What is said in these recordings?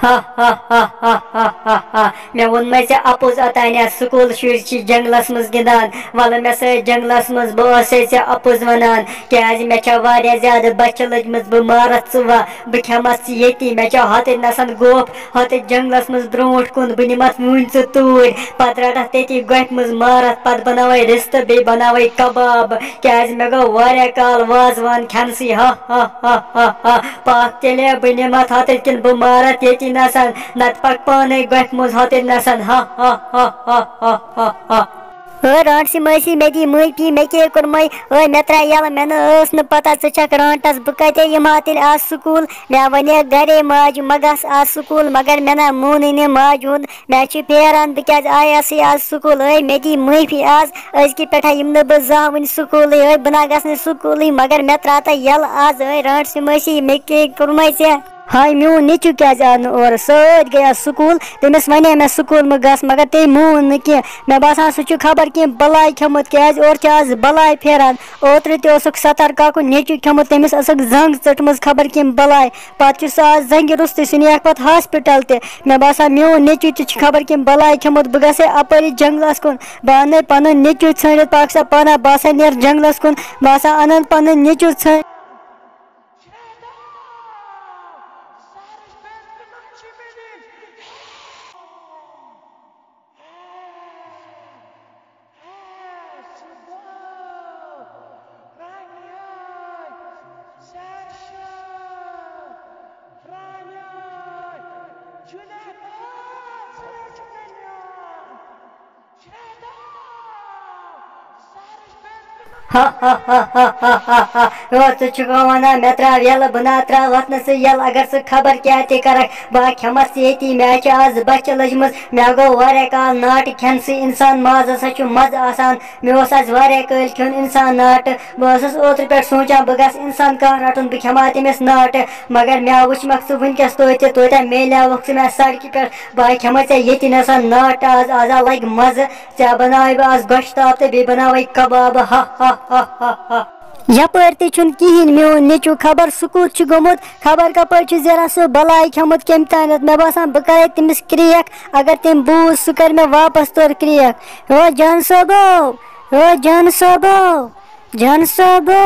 हा हा हा हा हा हा हा मे वोन मे अपोज अतानिया स्कूल शुर जंगलस मज गिंदान वल मे जंगलस मज बे अपोज वनान क्या मे ज्यादा बच्चे लजम बह मारत वा बह खेमस ये मे हत नसन गोफ हत जंगलस मज ब्रोट कुन बह निमत वून तूर पत रटत ती गफ मज मारत पत बनवे रिस्त बे बनवे कबाब क्या मे गो वारिया काल वाजवान खेनसी हा हा हा हा हा पाक तेले बह निमत हत किन बह मारत ये नसन नत पक पाने गफ मज हत नसन हा हा हा हा हा हा हा रांटसी मसी मे दी माफी मे के कोर मे मे त्रा यल मे न पता छक रांटस बह कते यमा तेल आज स्कूल मे वन घरे माज मगस आज स्कूल मगर मे ना मोन न माज हुंद मे फेरान बह क्या आयस आज स्कूल मे दी माफी आज अजक पे यम न बह जह वन स्कूल बह ना गस स्कूल मगर मे त्रा यल आज रांटसी मसी मे के कोर मे हाय मोन नीचु क्या आव और सर गया स्कूल तमिस वन मे स्कूल मे गस मगर ते मोन न कह मे बासान सह खबर कह बलाय खेमुत क्या और आज बलाय फेरान ओत्र तक सतर काकुन नेचु खेमुत तमिस जंग चटम खबर कह बलाय पत सह आज जंग रुस्त सह नियक पत हॉस्पिटल ते मे बासान मोन नेचु त खबर कह बलाय खेमुत बह गसे अपरी जंगलस कुन बह अन पन नेचु छानित पाक सा पाना बह नेर जंगलस कुन बह अन पन नेचु छान हा हा हा हा हा हा हा wana मे त्राव यल बह ना त्राव वत न यल अगर सह खबर क्या ते कर बह खेमस ये मे आज बच्चे लजम मे गो वारिया काल नाट खेन इंसान माज हसा मज आसान मे आज वारिया कल खेन इंसान नाट बह ओत्र पे सोचान बह गस इंसान कह रटन बह खेमा तमिस नाट मगर मे वुचमक सह वनकस तोत मेलियावक सह मे सड़क पे बह खेमा ये नसन नाट आज आज लग मज ऐ बनावे बह आज गोश्ताब तो बे बनावे कबाब हा हा हा हा हा यपर तुन कहें मोन नेचु खबर स्कूल गोमुत खबर कपर जरा सह बलाय खेमुत कम तान मे बासान बह कर तमिस क्रेक अगर तम बूज सह कर मे वापस तोर क्रेक हो जान सोबो हो जान सोबो जान सोबो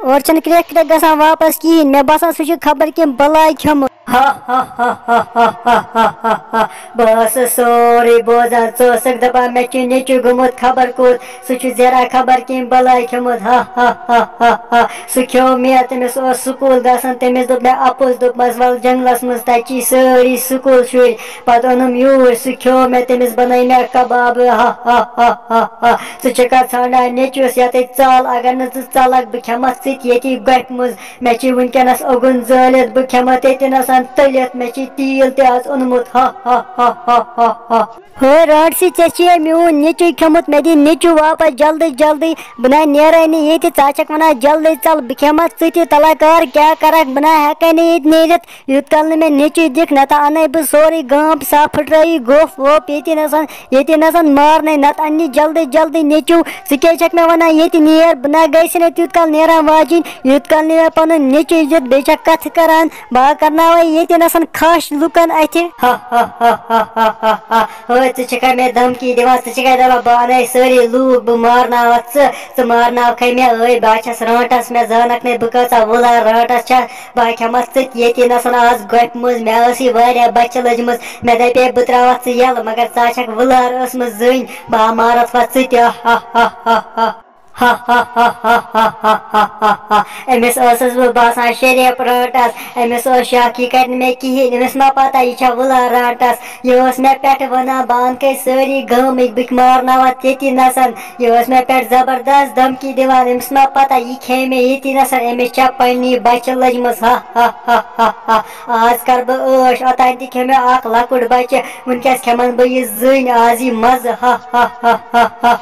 और क्रेक क्रेक गसान वापस कहें मे बासान सह खबर कम बलाय खेमुत हा हा हा हा हा हा हा हा हा बह सोरे बोजान क दपान मे नेचु गोमुत खबर कोत सह जरा खबर कम बलाय खेमुत हा हा हा हा हा सह खो मे तमिस स्कूल गसन तमिस दोप मे अपोज दोपमस वल जंगलस मज तची सारी स्कूल शुर पत ओनुम यूर सह खो मे तमिस बन मे कबाब हा हा हा हा हा सह ाना नेचुस ये चल अगर न चलक बह खेमस ये गफ मज मे वनकस ओगुन जलित बह खेम ते नसन तलित मे तील ते आज ओनमुत हा हा हा हा हा हा हो रांटसी ऐ मोन नेचु खेमुत मे दी नेचु वापस जल्दी जल्दी बह ना नेरान ये क वन जल्दी चल बह खेमा तला कर क्या कर बह ना हेकन ये नेरित यूत कल मे नेचु दिख नत अन बह सोरे गाम सा फुट्रई गोफ वोफ ये नसन मारन नत अन्न जल्दी जल्दी नेचु सह क्या मे वन ये नेर बह ना गई यूत कल नेरान वाजिन यूत कल मे पन नेचु इज्जत बे कथ करान बह करना ये नसन खश लुकन अथ हा हा हा हा हा हा हा हाँ मे धमकी दिवान दपान बह अन सारी लूक बह मारन मारना खे मे बस रांटस मे जानक न बह कचा वुला रांटस बह खेमस ये नसन आज गप मज मे वारिया बच्चे लजम मे दपे बह त्रावत यल मगर क वुलार जन बह मारत पे हा हा हा हा हा हा हा हा हा हा हा हा हा हा अमिस बह बासान शरीफ रांटस अमिस शक यह कर मे कहें अमिस मा पता यह वुला रांटस यह मे पे वन बह अन सारी गामिक बह मारनवत ये नसन यह मे पे जबरदस्त धमकी दिवान अमिस मा पता यह खे मे ये नसन अमिस पन्नी बच्चे लजम हा हा हा हा हा आज कर बह ऐश ओतान त खे मे लकुट बच्चे वनकस खेमन बह यह जन आज यह मज हा हा हा हा हा